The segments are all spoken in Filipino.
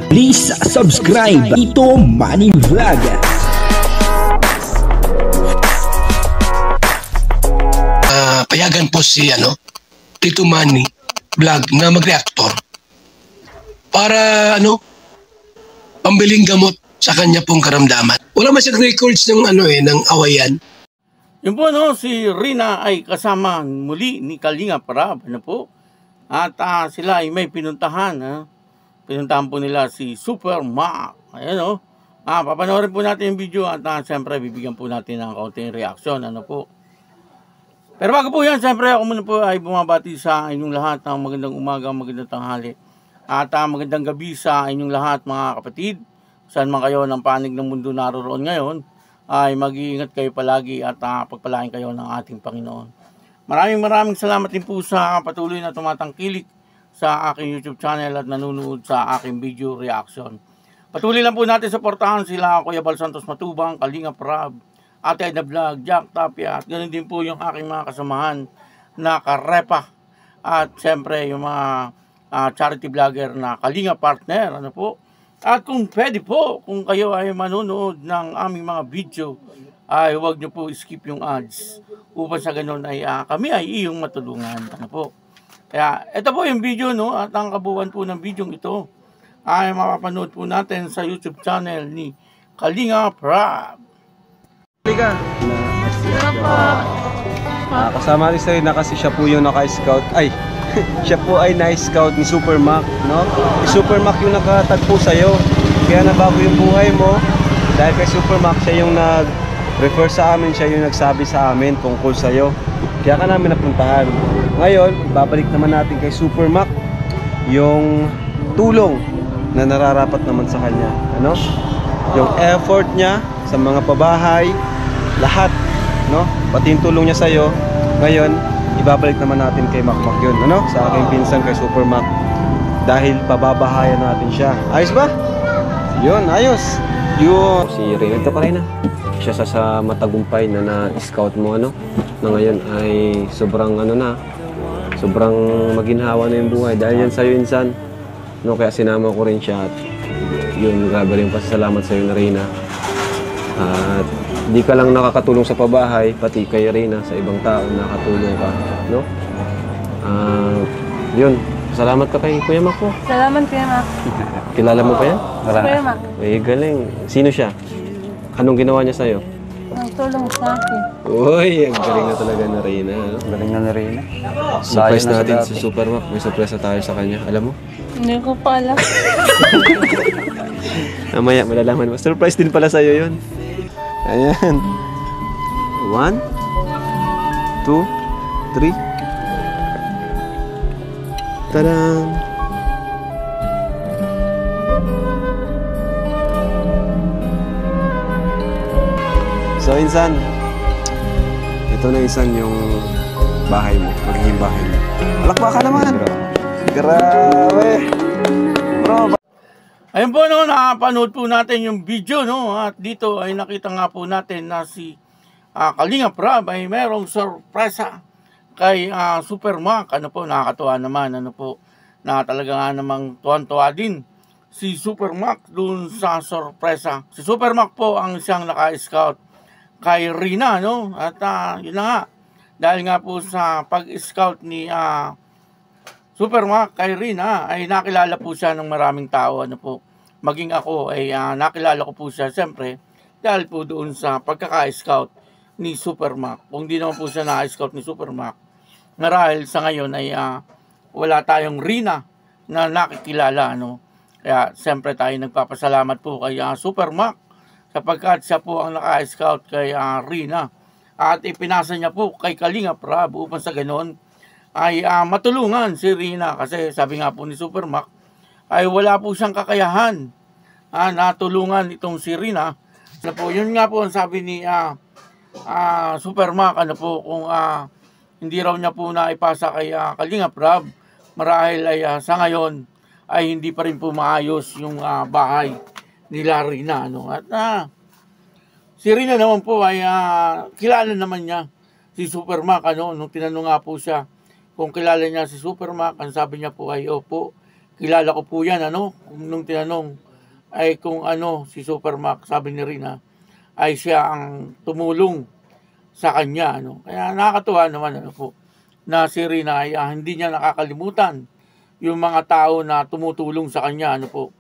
Please subscribe Ito Manny Vlog. Payagan po si Tito Manny Vlog na mag-reactor para pambiling gamot sa kanya pong karamdaman. Wala man siyang records ng ng awayan. Yun po si Rina ay kasama muli ni Kalinga Prab, At sila ay may pinuntahan, Pinuntahan po nila si Super Mac. Ayan papanoorin po natin yung video at siyempre bibigyan po natin ng kaunting reaction, Pero bago po yan, siyempre ako muna po ay bumabati sa inyong lahat ng magandang umaga, magandang tanghali. At magandang gabi sa inyong lahat mga kapatid. Saan man kayo ng panig ng mundo naroon ngayon, ay mag-iingat kayo palagi at pagpalain kayo ng ating Panginoon. Maraming salamat din po sa patuloy na tumatangkilik sa aking YouTube channel at nanonood sa aking video reaction. Patuloy lang po natin suportahan sila Kuya Bal Santos Matubang, Kalinga Prab, Ate Edna Vlog, Jack Tapia, at ganoon din po yung aking mga kasamahan na Karepa at siyempre yung mga charity vlogger na Kalinga Partner, At kung pwede po, kung kayo ay manonood ng aming mga video, ay huwag nyo po skip yung ads upang sa ganun ay kami ay iyong matulungan, Kaya ito po yung video, at ang kabuuan po ng video ito ay mapapanood po natin sa YouTube channel ni Kalinga Prab. Halika. Kasama rin sa rin na kasi siya po yung naka-scout. Siya po ay na-scout ni Super Mac, Si Super Mac yung nakatagpo sa'yo. Kaya nabago yung buhay mo. Dahil kay Super Mac, siya yung nag-refer sa amin, siya yung nagsabi sa amin tungkol sa'yo. Kaya ka namin napuntahan. Ngayon, babalik naman natin kay Super Mac yung tulong na nararapat naman sa kanya. Yung effort niya sa mga pabahay, lahat, pati yung tulong niya sa'yo. Ngayon, ibabalik naman natin kay Mac yun, sa aking pinsan kay Super Mac. Dahil pababahayan natin siya. Ayos ba? Yun, ayos. Yun. Si Rina, ito ka rin siya sa matagumpay na na-scout mo, na ngayon ay sobrang sobrang maginhawa na yung buhay. Dahil yan sa'yo, insan. Kaya sinama ko rin siya at yun, grabe rin pasasalamat sa'yo na Rina. At di ka lang nakakatulong sa pabahay, pati kay Rina, sa ibang tao nakatulong ka, Yun, salamat ka kay Kuya Mac po. Salamat, Kuya Mac. Kilala mo pa yan? Kuya Mac. Galing. Sino siya? Anong ginawa niya sa'yo? Nagtulong sa akin. Uy, ang galing na talaga na Rina. Galing na Rina. Surprise natin si Super Mac. May surprise na tayo sa kanya. Alam mo? Hindi ko pa alam. Mamaya, malalaman mo. Surprise din pala sa'yo yun. Ayan. 1, 2, 3. Tadang! So, insan, ito na insan yung bahay mo, magiging bahay mo. Palakpakan naman! Grabe! Bro! Ayun po, nakapanood po natin yung video, At dito ay nakita nga po natin na si Kalinga Prab ay merong sorpresa kay Super Mac. Nakakatuwa naman, na talaga nga namang tuwan-tuwa din si Super Mac dun sa sorpresa. Si Super Mac po ang isang naka-scout kay Rina, At yun na nga, dahil nga po sa pag-scout ni Super Mac kay Rina ay nakilala po siya ng maraming tao, Maging ako ay nakilala ko po siya siyempre dahil po doon sa pagkaka-scout ni Super Mac. Kung di naman po siya na-scout ni Super Mac, marahil sa ngayon ay wala tayong Rina na nakikilala, Kaya siyempre tayo nagpapasalamat po kay Super Mac sapagkat siya po ang naka-scout kay Rina at ipinasa niya po kay Kalinga Prab upang sa ganoon ay matulungan si Rina kasi sabi nga po ni Super Mac ay wala po siyang kakayahan natulungan itong si Rina. Yun nga po ang sabi ni Super Mac, kung hindi raw niya po naipasa kay Kalinga Prab, marahil ay sa ngayon ay hindi pa rin po maayos yung bahay nila Rina. At si Rina naman po ay kilala naman niya si Super Mac. Nung tinanong nga po siya kung kilala niya si Super Mac, ang sabi niya po ay opo, kilala ko po yan, ano, nung tinanong ay kung ano si Super Mac, sabi ni Rina, ay siya ang tumulong sa kanya, ano. Kaya nakakatuwa naman, ano po, na si Rina ay hindi niya nakakalimutan yung mga tao na tumutulong sa kanya, ano po,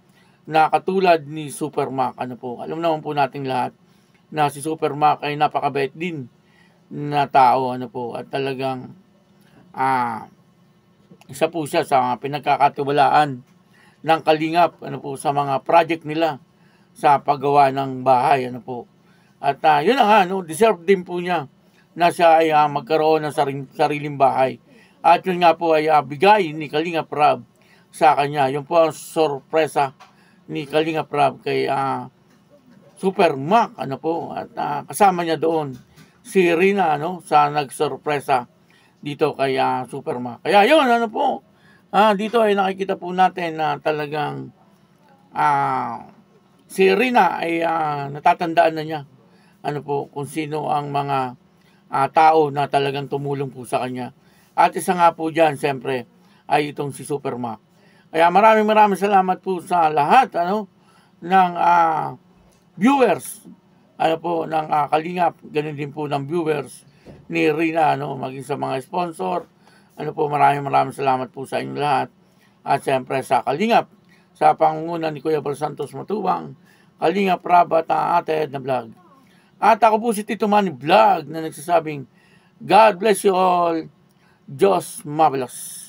na katulad ni Super Mac, ano po. Alam naman po nating lahat na si Super Mac ay napakabait din na tao, ano po, at talagang isa po siya sa pinagkakatiwalaan ng Kalingap, ano po, sa mga project nila sa paggawa ng bahay, ano po. At yun na nga, no, deserve din po niya na siya ay magkaroon ng sariling bahay. At yun nga po ay bigay ni Kalingap Rab sa kanya. Yun po ang sorpresa ni Kalingap Rab kay Super Mac, ano po. At kasama niya doon si Rina, ano, sa nagsorpresa dito kay Super Mac. Kaya yun, ano po, dito ay nakikita po natin na talagang si Rina ay natatandaan na niya, ano po, kung sino ang mga tao na talagang tumulong po sa kanya. At isa nga po dyan, siyempre, ay itong si Super Mac. Kaya maraming salamat po sa lahat, ano, ng viewers, ano po, ng Kalingap, ganun din po ng viewers ni Rina, ano, maging sa mga sponsor, ano po, maraming salamat po sa inyo lahat. At siyempre sa Kalingap, sa pangunguna ni Kuya Bal Santos Matubang, Kalingap Rab at Ate Edna Vlog. At ako po si Tito Manny Vlog na nagsasabing, God bless you all, Diyos mabalos.